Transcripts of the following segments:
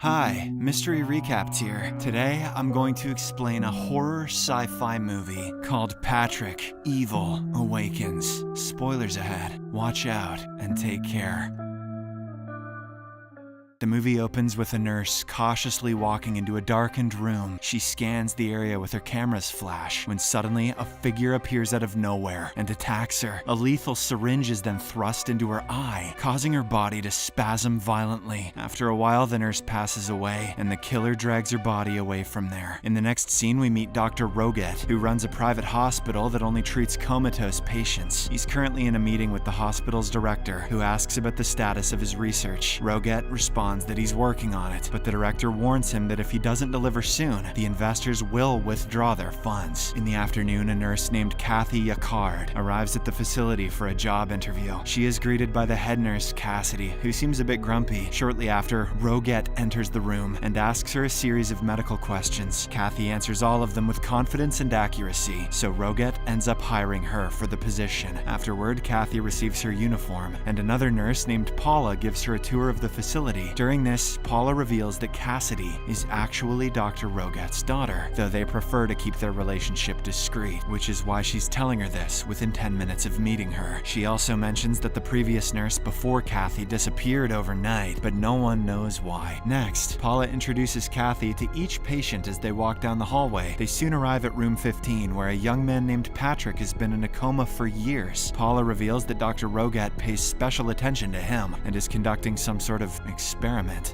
Hi, Mystery Recaps here. Today, I'm going to explain a horror sci-fi movie called Patrick, Evil Awakens. Spoilers ahead. Watch out and take care. The movie opens with a nurse cautiously walking into a darkened room. She scans the area with her camera's flash when suddenly a figure appears out of nowhere and attacks her. A lethal syringe is then thrust into her eye, causing her body to spasm violently. After a while, the nurse passes away and the killer drags her body away from there. In the next scene, we meet Dr. Roget, who runs a private hospital that only treats comatose patients. He's currently in a meeting with the hospital's director, who asks about the status of his research. Roget responds that he's working on it, but the director warns him that if he doesn't deliver soon, the investors will withdraw their funds. In the afternoon, a nurse named Kathy Yakard arrives at the facility for a job interview. She is greeted by the head nurse, Cassidy, who seems a bit grumpy. Shortly after, Roget enters the room and asks her a series of medical questions. Kathy answers all of them with confidence and accuracy, so Roget ends up hiring her for the position. Afterward, Kathy receives her uniform, and another nurse named Paula gives her a tour of the facility. During this, Paula reveals that Cassidy is actually Dr. Roget's daughter, though they prefer to keep their relationship discreet, which is why she's telling her this within 10 minutes of meeting her. She also mentions that the previous nurse before Kathy disappeared overnight, but no one knows why. Next, Paula introduces Kathy to each patient as they walk down the hallway. They soon arrive at room 15, where a young man named Patrick has been in a coma for years. Paula reveals that Dr. Roget pays special attention to him and is conducting some sort of experiment.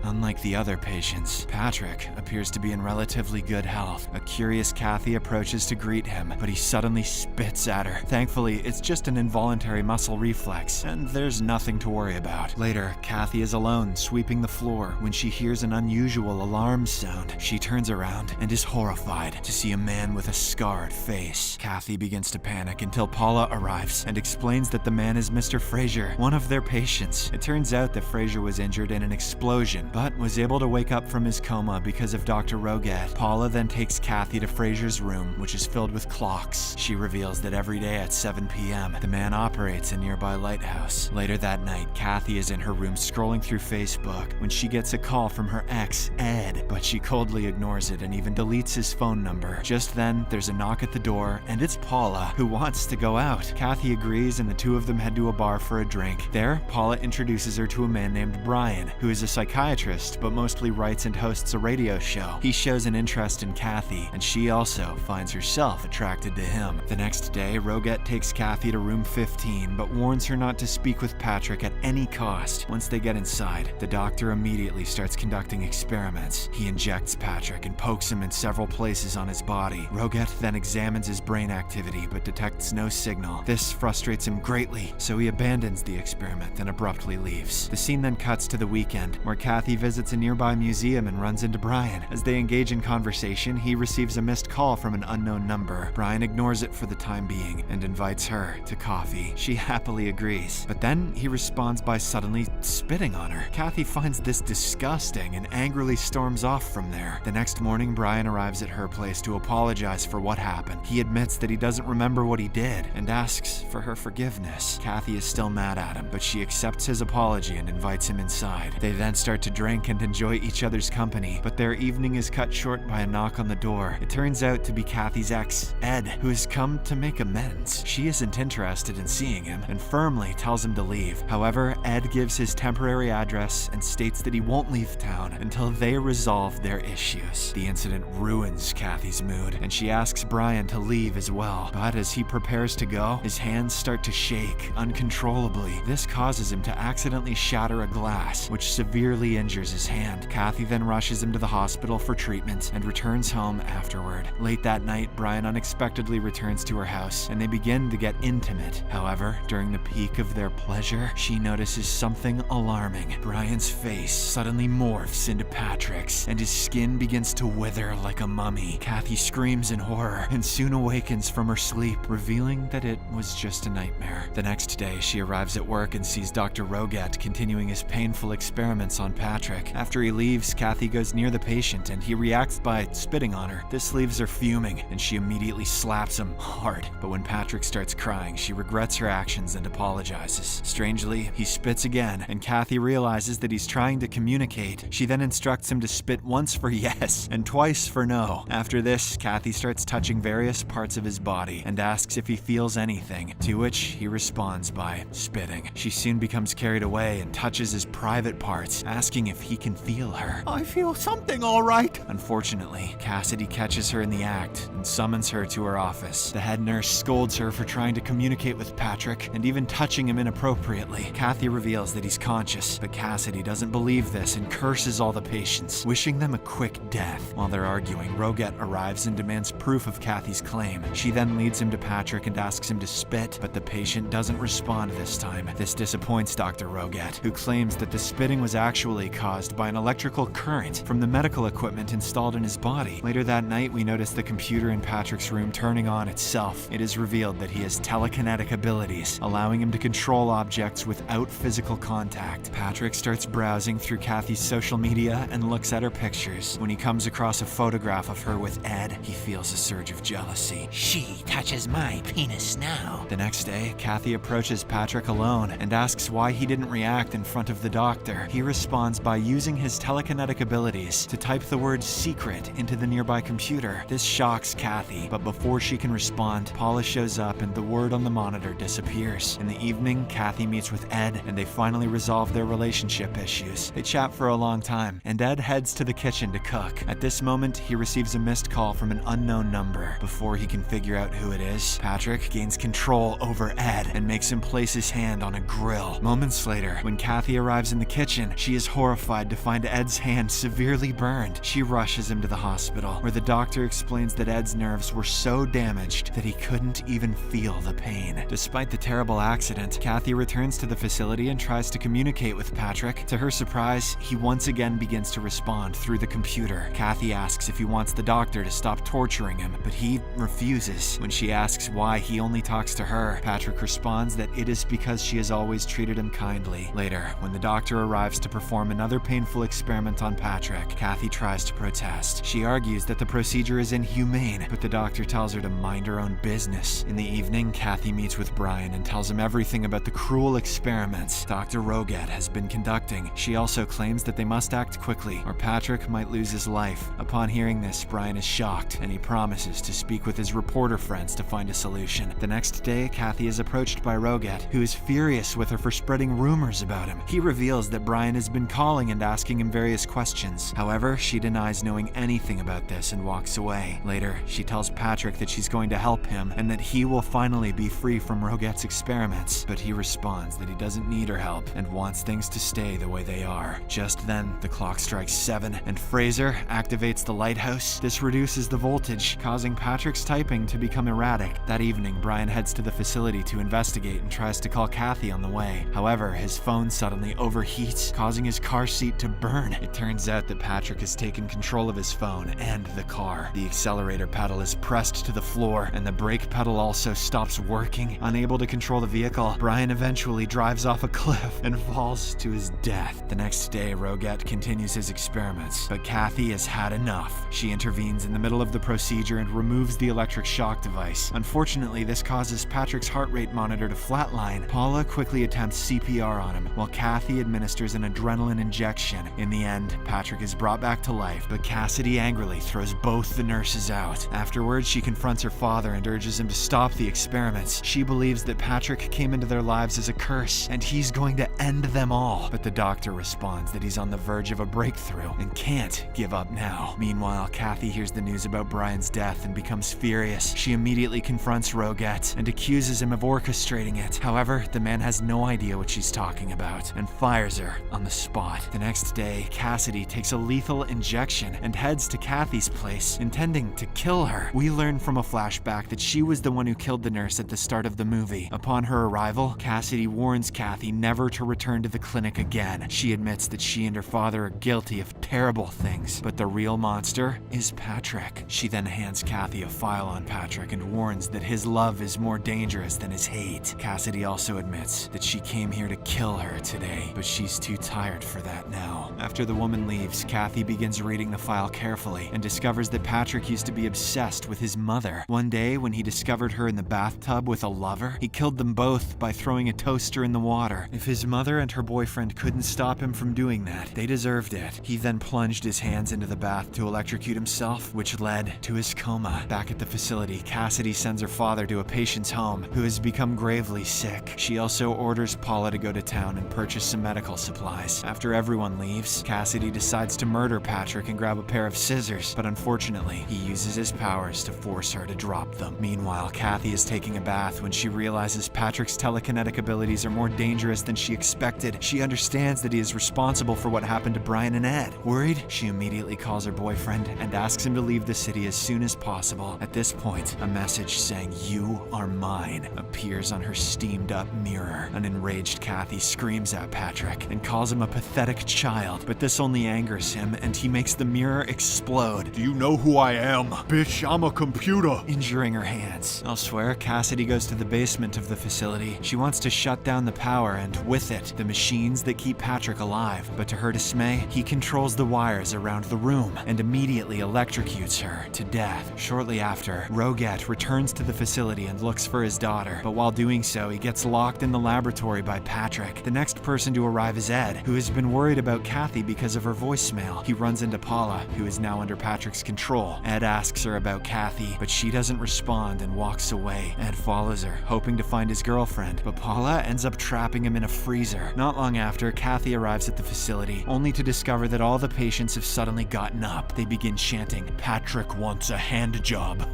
Unlike the other patients, Patrick appears to be in relatively good health. A curious Kathy approaches to greet him, but he suddenly spits at her. Thankfully, it's just an involuntary muscle reflex, and there's nothing to worry about. Later, Kathy is alone, sweeping the floor, when she hears an unusual alarm sound. She turns around and is horrified to see a man with a scarred face. Kathy begins to panic until Paula arrives and explains that the man is Mr. Fraser, one of their patients. It turns out that Fraser was injured in an explosion, but was able to wake up from his coma because of Dr. Roget. Paula then takes Kathy to Fraser's room, which is filled with clocks. She reveals that every day at 7 p.m., the man operates a nearby lighthouse. Later that night, Kathy is in her room scrolling through Facebook when she gets a call from her ex, Ed, but she coldly ignores it and even deletes his phone number. Just then, there's a knock at the door, and it's Paula, who wants to go out. Kathy agrees, and the two of them head to a bar for a drink. There, Paula introduces her to a man named Brian, who is a psychiatrist, but mostly writes and hosts a radio show. He shows an interest in Kathy, and she also finds herself attracted to him. The next day, Roget takes Kathy to room 15, but warns her not to speak with Patrick at any cost. Once they get inside, the doctor immediately starts conducting experiments. He injects Patrick and pokes him in several places on his body. Roget then examines his brain activity, but detects no signal. This frustrates him greatly, so he abandons the experiment and abruptly leaves. The scene then cuts to the weekend, where Kathy visits a nearby museum and runs into Brian. As they engage in conversation, he receives a missed call from an unknown number. Brian ignores it for the time being and invites her to coffee. She happily agrees, but then he responds by suddenly spitting on her. Kathy finds this disgusting and angrily storms off from there. The next morning, Brian arrives at her place to apologize for what happened. He admits that he doesn't remember what he did and asks for her forgiveness. Kathy is still mad at him, but she accepts his apology and invites him inside. They then start to drink and enjoy each other's company, but their evening is cut short by a knock on the door. It turns out to be Kathy's ex, Ed, who has come to make amends. She isn't interested in seeing him and firmly tells him to leave. However, Ed gives his temporary address and states that he won't leave town until they resolve their issues. The incident ruins Kathy's mood, and she asks Brian to leave as well. But as he prepares to go, his hands start to shake uncontrollably. This causes him to accidentally shatter a glass, which severely injures his hand. Kathy then rushes him to the hospital for treatment and returns home afterward. Late that night, Brian unexpectedly returns to her house, and they begin to get intimate. However, during the peak of their pleasure, she notices something alarming. Brian's face suddenly morphs into Patrick's, and his skin begins to wither like a mummy. Kathy screams in horror and soon awakens from her sleep, revealing that it was just a nightmare. The next day, she arrives at work and sees Dr. Roget continuing his painful experiments experiments on Patrick. After he leaves, Kathy goes near the patient and he reacts by spitting on her. This leaves her fuming and she immediately slaps him hard. But when Patrick starts crying, she regrets her actions and apologizes. Strangely, he spits again and Kathy realizes that he's trying to communicate. She then instructs him to spit once for yes and twice for no. After this, Kathy starts touching various parts of his body and asks if he feels anything, to which he responds by spitting. She soon becomes carried away and touches his private parts, asking if he can feel her. I feel something all right. Unfortunately, Cassidy catches her in the act and summons her to her office. The head nurse scolds her for trying to communicate with Patrick and even touching him inappropriately. Kathy reveals that he's conscious, but Cassidy doesn't believe this and curses all the patients, wishing them a quick death. While they're arguing, Roget arrives and demands proof of Kathy's claim. She then leads him to Patrick and asks him to spit, but the patient doesn't respond this time. This disappoints Dr. Roget, who claims that the spitting was actually caused by an electrical current from the medical equipment installed in his body. Later that night, we notice the computer in Patrick's room turning on itself. It is revealed that he has telekinetic abilities, allowing him to control objects without physical contact. Patrick starts browsing through Kathy's social media and looks at her pictures. When he comes across a photograph of her with Ed, he feels a surge of jealousy. She touches my penis now. The next day, Kathy approaches Patrick alone and asks why he didn't react in front of the doctor. He responds by using his telekinetic abilities to type the word secret into the nearby computer. This shocks Kathy, but before she can respond, Paula shows up and the word on the monitor disappears. In the evening, Kathy meets with Ed and they finally resolve their relationship issues. They chat for a long time and Ed heads to the kitchen to cook. At this moment, he receives a missed call from an unknown number. Before he can figure out who it is, Patrick gains control over Ed and makes him place his hand on a grill. Moments later, when Kathy arrives in the kitchen, she is horrified to find Ed's hand severely burned. She rushes him to the hospital, where the doctor explains that Ed's nerves were so damaged that he couldn't even feel the pain. Despite the terrible accident, Kathy returns to the facility and tries to communicate with Patrick. To her surprise, he once again begins to respond through the computer. Kathy asks if he wants the doctor to stop torturing him, but he refuses. When she asks why he only talks to her, Patrick responds that it is because she has always treated him kindly. Later, when the doctor arrives to perform another painful experiment on Patrick, Kathy tries to protest. She argues that the procedure is inhumane, but the doctor tells her to mind her own business. In the evening, Kathy meets with Brian and tells him everything about the cruel experiments Dr. Roget has been conducting. She also claims that they must act quickly, or Patrick might lose his life. Upon hearing this, Brian is shocked, and he promises to speak with his reporter friends to find a solution. The next day, Kathy is approached by Roget, who is furious with her for spreading rumors about him. He reveals that Brian has been calling and asking him various questions. However, she denies knowing anything about this and walks away. Later, she tells Patrick that she's going to help him and that he will finally be free from Roget's experiments, but he responds that he doesn't need her help and wants things to stay the way they are. Just then, the clock strikes 7 and Fraser activates the lighthouse. This reduces the voltage, causing Patrick's typing to become erratic. That evening, Brian heads to the facility to investigate and tries to call Kathy on the way. However, his phone suddenly overheats, causing his car seat to burn. It turns out that Patrick has taken control of his phone and the car. The accelerator pedal is pressed to the floor and the brake pedal also stops working. Unable to control the vehicle, Brian eventually drives off a cliff and falls to his death. The next day, Roget continues his experiments, but Kathy has had enough. She intervenes in the middle of the procedure and removes the electric shock device. Unfortunately, this causes Patrick's heart rate monitor to flatline. Paula quickly attempts CPR on him, while Kathy administers an adrenaline injection. In the end, Patrick is brought back to life, but Cassidy angrily throws both the nurses out. Afterwards, she confronts her father and urges him to stop the experiments. She believes that Patrick came into their lives as a curse, and he's going to end them all. But the doctor responds that he's on the verge of a breakthrough and can't give up now. Meanwhile, Kathy hears the news about Brian's death and becomes furious. She immediately confronts Roget and accuses him of orchestrating it. However, the man has no idea what she's talking about and fires her on the spot. The next day, Cassidy takes a lethal injection and heads to Kathy's place, intending to kill her. We learn from a flashback that she was the one who killed the nurse at the start of the movie. Upon her arrival, Cassidy warns Kathy never to return to the clinic again. She admits that she and her father are guilty of terrible things, but the real monster is Patrick. She then hands Kathy a file on Patrick and warns that his love is more dangerous than his hate. Cassidy also admits that she came here to kill her today, but she's too tired for that now. After the woman leaves, Kathy begins reading the file carefully and discovers that Patrick used to be obsessed with his mother. One day, when he discovered her in the bathtub with a lover, he killed them both by throwing a toaster in the water. If his mother and her boyfriend couldn't stop him from doing that, they deserved it. He then plunged his hands into the bath to electrocute himself, which led to his coma. Back at the facility, Cassidy sends her father to a patient's home who has become gravely sick. She also orders Paula to go to town and purchase some medical supplies. After everyone leaves, Cassidy decides to murder Patrick and grab a pair of scissors, but unfortunately, he uses his powers to force her to drop them. Meanwhile, Kathy is taking a bath when she realizes Patrick's telekinetic abilities are more dangerous than she expected. She understands that he is responsible for what happened to Brian and Ed. Worried, she immediately calls her boyfriend and asks him to leave the city as soon as possible. At this point, a message saying, "You are mine," appears on her steamed up mirror. An enraged Kathy screams at Patrick and calls him a pathetic child, but this only angers him and he makes the mirror explode. Do you know who I am? Bitch, I'm a computer. Injuring her hands. Elsewhere, Cassidy goes to the basement of the facility. She wants to shut down the power and, with it, the machines that keep Patrick alive. But to her dismay, he controls the wires around the room and immediately electrocutes her to death. Shortly after, Roget returns to the facility and looks for his daughter, but while doing so, he gets locked in the laboratory by Patrick. The next person to arrive is Ed, who has been worried about Kathy because of her voicemail. He runs into Paula, who is now under Patrick's control. Ed asks her about Kathy, but she doesn't respond and walks away. Ed follows her, hoping to find his girlfriend, but Paula ends up trapping him in a freezer. Not long after, Kathy arrives at the facility, only to discover that all the patients have suddenly gotten up. They begin chanting, "Patrick wants a hand job."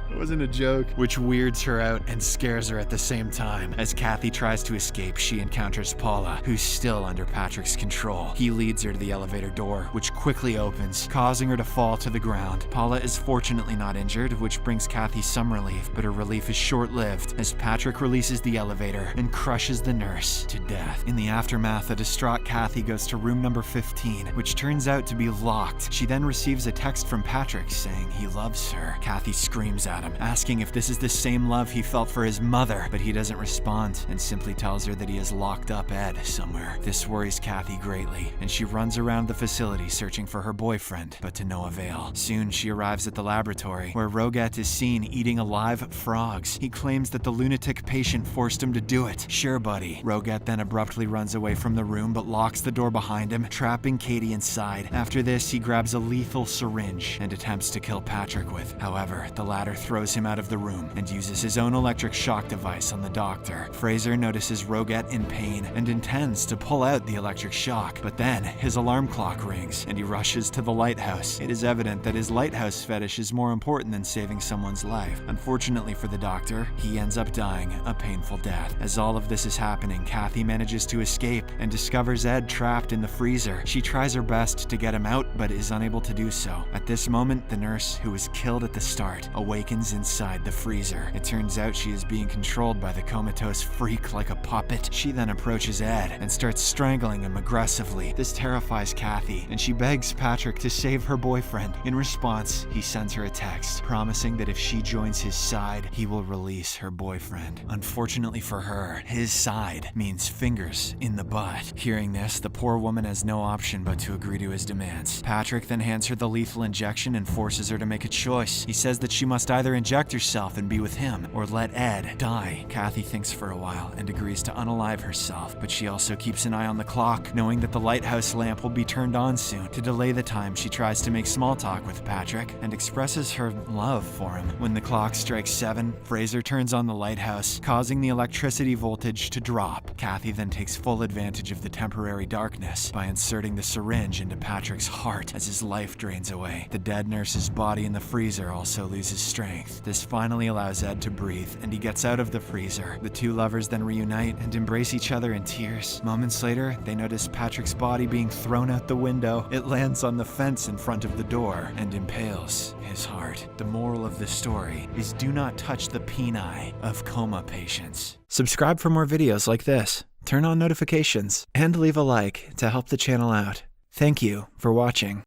It wasn't a joke. Which weirds her out and scares her at the same time. As Kathy tries to escape, she encounters Paula, who's still under Patrick's control. He leads her to the elevator door, which quickly opens, causing her to fall to the ground. Paula is fortunately not injured, which brings Kathy some relief, but her relief is short-lived as Patrick releases the elevator and crushes the nurse to death. In the aftermath, a distraught Kathy goes to room number 15, which turns out to be locked. She then receives a text from Patrick saying he loves her. Kathy screams at him, asking if this is the same love he felt for his mother, but he doesn't respond and simply tells her that he has locked up Ed somewhere. This worries Kathy greatly, and she runs around the facility searching for her boyfriend, but to no avail. Soon she arrives at the laboratory, where Roget is seen eating alive frogs. He claims that the lunatic patient forced him to do it. Sure, buddy. Roget then abruptly runs away from the room, but locks the door behind him, trapping Katie inside. After this, he grabs a lethal syringe and attempts to kill Patrick with. However, the latter throws him out of the room and uses his own electric shock device on the doctor. Fraser notices Roget in pain and intends to pull out the electric shock, but then his alarm clock rings and he rushes to the lighthouse. It is evident that his lighthouse fetish is more important than saving someone's life. Unfortunately for the doctor, he ends up dying a painful death. As all of this is happening, Kathy manages to escape and discovers Ed trapped in the freezer. She tries her best to get him out, but is unable to do so. At this moment, the nurse, who was killed at the start, awakens inside the freezer. It turns out she is being controlled by the Comatose freak like a puppet. She then approaches Ed and starts strangling him aggressively. This terrifies Kathy, and she begs Patrick to save her boyfriend. In response, he sends her a text, promising that if she joins his side, he will release her boyfriend. Unfortunately for her, his side means fingers in the butt. Hearing this, the poor woman has no option but to agree to his demands. Patrick then hands her the lethal injection and forces her to make a choice. He says that she must either inject herself and be with him, or let Ed die. Kathy thinks for a while and agrees to unalive herself, but she also keeps an eye on the clock, knowing that the lighthouse lamp will be turned on soon. To delay the time, she tries to make small talk with Patrick and expresses her love for him. When the clock strikes 7, Fraser turns on the lighthouse, causing the electricity voltage to drop. Kathy then takes full advantage of the temporary darkness by inserting the syringe into Patrick's heart as his life drains away. The dead nurse's body in the freezer also loses strength. This finally allows Ed to breathe, and he gets out of the freezer. The two lovers then reunite and embrace each other in tears. Moments later, they notice Patrick's body being thrown out the window. It lands on the fence in front of the door and impales his heart. The moral of the story is do not touch the peni of coma patients. Subscribe for more videos like this, turn on notifications, and leave a like to help the channel out. Thank you for watching.